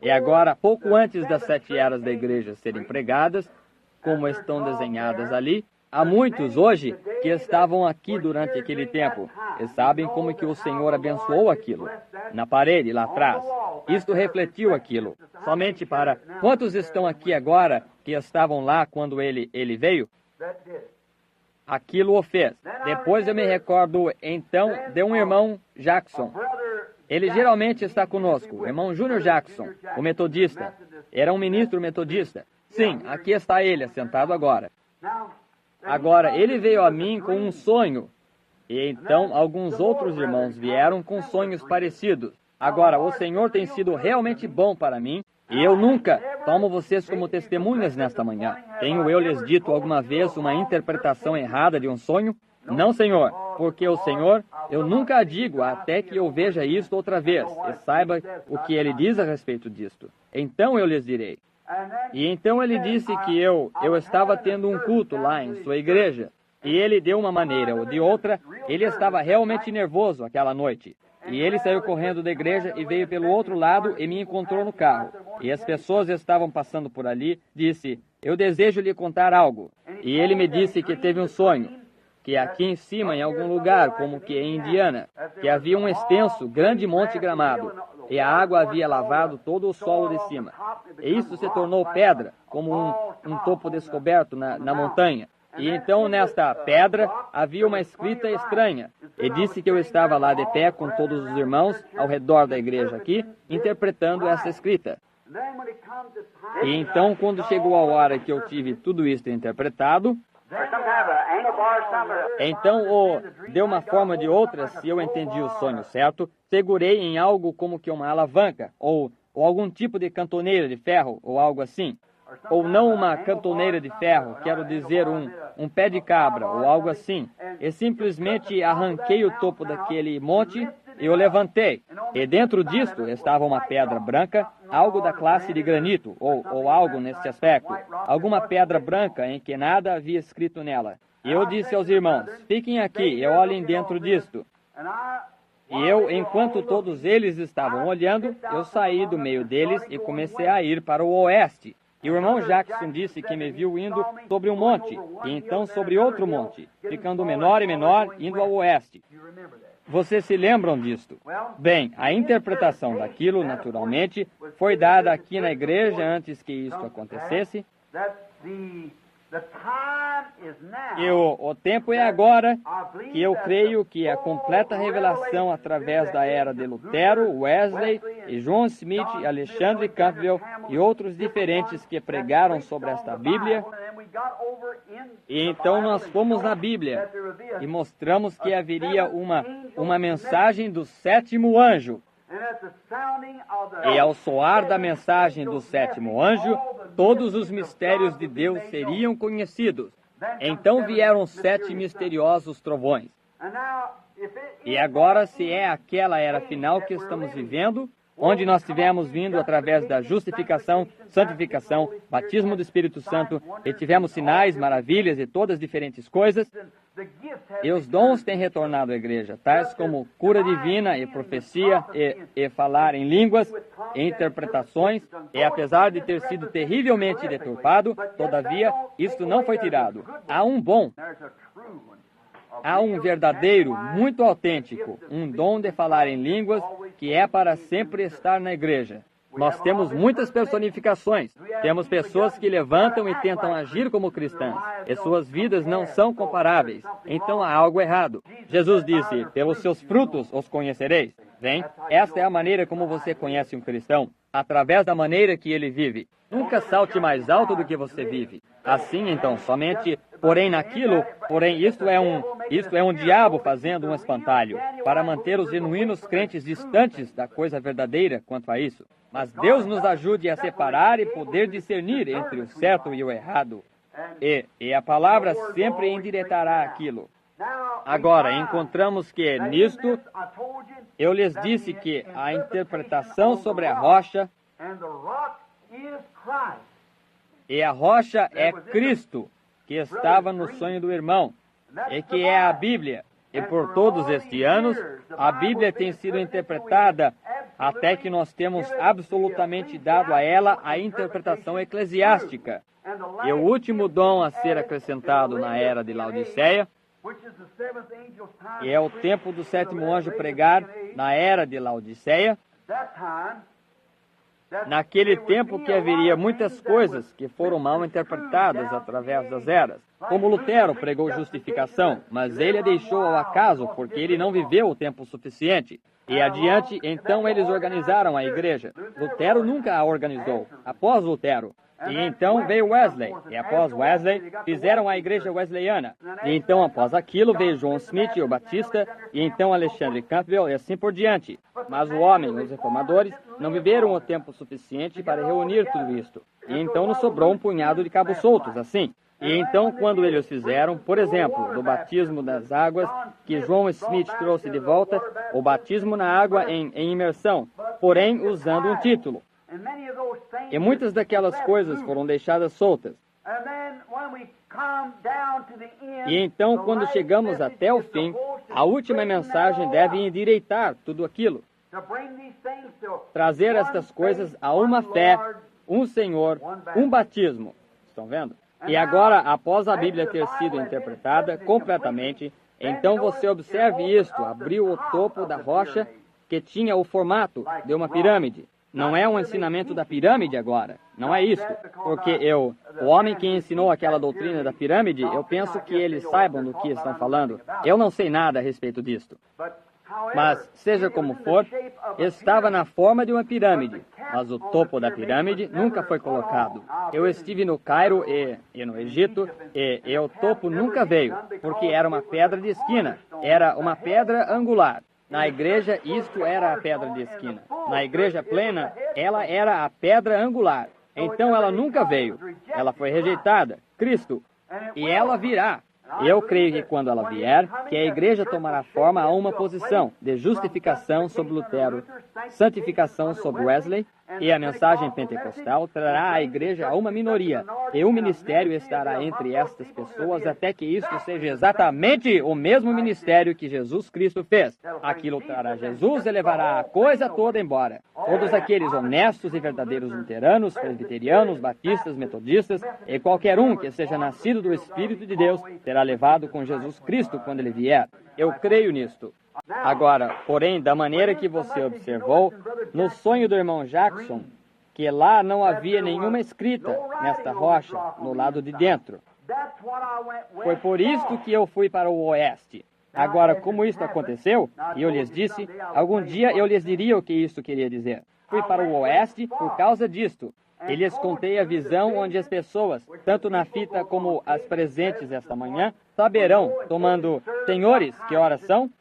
E agora, pouco antes das 7 eras da igreja serem pregadas, como estão desenhadas ali, há muitos hoje que estavam aqui durante aquele tempo e sabem como que o Senhor abençoou aquilo. Na parede, lá atrás. Isto refletiu aquilo. Somente para quantos estão aqui agora que estavam lá quando ele veio? Aquilo o fez. Depois eu me recordo, então, de um irmão Jackson. Ele geralmente está conosco, o irmão Júnior Jackson, o metodista. Era um ministro metodista. Sim, aqui está ele, assentado agora. Agora, ele veio a mim com um sonho. E então, alguns outros irmãos vieram com sonhos parecidos. Agora, o Senhor tem sido realmente bom para mim. E eu nunca tomo vocês como testemunhas nesta manhã. Tenho eu lhes dito alguma vez uma interpretação errada de um sonho? Não, Senhor, porque o Senhor, eu nunca a digo até que eu veja isto outra vez e saiba o que ele diz a respeito disto. Então eu lhes direi. E então ele disse que eu estava tendo um culto lá em sua igreja. E ele, de uma maneira ou de outra, ele estava realmente nervoso aquela noite. E ele saiu correndo da igreja e veio pelo outro lado e me encontrou no carro. E as pessoas estavam passando por ali. Disse, eu desejo lhe contar algo. E ele me disse que teve um sonho, que aqui em cima, em algum lugar, como que em Indiana, que havia um extenso, grande monte gramado, e a água havia lavado todo o solo de cima. E isso se tornou pedra, como um topo descoberto na montanha. E então, nesta pedra, havia uma escrita estranha. E disse que eu estava lá de pé com todos os irmãos ao redor da igreja aqui, interpretando essa escrita. E então, quando chegou a hora que eu tive tudo isso interpretado, então, de uma forma ou de outra, se eu entendi o sonho certo, segurei em algo como que uma alavanca, ou algum tipo de cantoneira de ferro, ou algo assim. Ou não uma cantoneira de ferro, quero dizer um pé de cabra, ou algo assim. E simplesmente arranquei o topo daquele monte e o levantei. E dentro disto estava uma pedra branca, algo da classe de granito, ou algo nesse aspecto. Alguma pedra branca em que nada havia escrito nela. E eu disse aos irmãos, fiquem aqui e olhem dentro disto. E eu, enquanto todos eles estavam olhando, eu saí do meio deles e comecei a ir para o oeste. E o irmão Jackson disse que me viu indo sobre um monte, e então sobre outro monte, ficando menor e menor, indo ao oeste. Vocês se lembram disto? Bem, a interpretação daquilo, naturalmente, foi dada aqui na igreja antes que isto acontecesse. E o tempo é agora, que eu creio que a completa revelação através da era de Lutero, Wesley, e John Smith, Alexandre Campbell e outros diferentes que pregaram sobre esta Bíblia. E então nós fomos na Bíblia e mostramos que haveria uma mensagem do sétimo anjo. E ao soar da mensagem do sétimo anjo, todos os mistérios de Deus seriam conhecidos. Então vieram 7 misteriosos trovões. E agora, se é aquela era final que estamos vivendo, onde nós tivemos vindo através da justificação, santificação, batismo do Espírito Santo, e tivemos sinais, maravilhas e todas diferentes coisas, e os dons têm retornado à igreja, tais como cura divina e profecia, e falar em línguas, e interpretações, e apesar de ter sido terrivelmente deturpado, todavia, isto não foi tirado. Há um bom, há um verdadeiro, muito autêntico, um dom de falar em línguas que é para sempre estar na igreja. Nós temos muitas personificações. Temos pessoas que levantam e tentam agir como cristãs, e suas vidas não são comparáveis. Então há algo errado. Jesus disse, pelos seus frutos os conhecereis. Bem, esta é a maneira como você conhece um cristão, através da maneira que ele vive. Nunca salte mais alto do que você vive. Assim, então, somente, porém isto é um diabo fazendo um espantalho, para manter os genuínos crentes distantes da coisa verdadeira quanto a isso. Mas Deus nos ajude a separar e poder discernir entre o certo e o errado. E a palavra sempre endireitará aquilo. Agora, encontramos que nisto, eu lhes disse que a interpretação sobre a rocha, e a rocha é Cristo, que estava no sonho do irmão, e que é a Bíblia. E por todos estes anos, a Bíblia tem sido interpretada até que nós temos absolutamente dado a ela a interpretação eclesiástica. E o último dom a ser acrescentado na era de Laodiceia é o tempo do sétimo anjo pregar na era de Laodiceia. Naquele tempo que haveria muitas coisas que foram mal interpretadas através das eras. Como Lutero pregou justificação, mas ele a deixou ao acaso porque ele não viveu o tempo suficiente. E adiante, então eles organizaram a igreja. Lutero nunca a organizou, após Lutero. E então veio Wesley, e após Wesley fizeram a igreja wesleyana. E então após aquilo veio John Smith, o Batista, e então Alexandre Campbell, e assim por diante. Mas o homem, os reformadores, não viveram o tempo suficiente para reunir tudo isto. E então nos sobrou um punhado de cabos soltos, assim. E então, quando eles fizeram, por exemplo, do batismo das águas, que João Smith trouxe de volta, o batismo na água em imersão, porém usando um título. E muitas daquelas coisas foram deixadas soltas. E então, quando chegamos até o fim, a última mensagem deve endireitar tudo aquilo. Trazer estas coisas a uma fé, um Senhor, um batismo. Estão vendo? E agora, após a Bíblia ter sido interpretada completamente, então você observe isto, abriu o topo da rocha que tinha o formato de uma pirâmide. Não é um ensinamento da pirâmide agora, não é isso. Porque o homem que ensinou aquela doutrina da pirâmide, eu penso que eles saibam do que estão falando. Eu não sei nada a respeito disto. Mas, seja como for, estava na forma de uma pirâmide, mas o topo da pirâmide nunca foi colocado. Eu estive no Cairo e no Egito, e o topo nunca veio, porque era uma pedra de esquina, era uma pedra angular. Na igreja, isto era a pedra de esquina. Na igreja plena, ela era a pedra angular. Então ela nunca veio. Ela foi rejeitada, Cristo. E ela virá. Eu creio que quando ela vier, que a igreja tomará forma a uma posição de justificação sobre Lutero, santificação sobre Wesley, e a mensagem pentecostal trará a igreja a uma minoria, e o ministério estará entre estas pessoas até que isto seja exatamente o mesmo ministério que Jesus Cristo fez. Aquilo trará Jesus e levará a coisa toda embora. Todos aqueles honestos e verdadeiros luteranos, presbiterianos, batistas, metodistas, e qualquer um que seja nascido do Espírito de Deus, será levado com Jesus Cristo quando ele vier. Eu creio nisto. Agora, porém, da maneira que você observou, no sonho do irmão Jackson, que lá não havia nenhuma escrita nesta rocha, no lado de dentro. Foi por isto que eu fui para o oeste. Agora, como isto aconteceu, e eu lhes disse, algum dia eu lhes diria o que isto queria dizer. Fui para o oeste por causa disto. E lhes contei a visão onde as pessoas, tanto na fita como as presentes esta manhã, saberão, tomando, senhores, que horas são?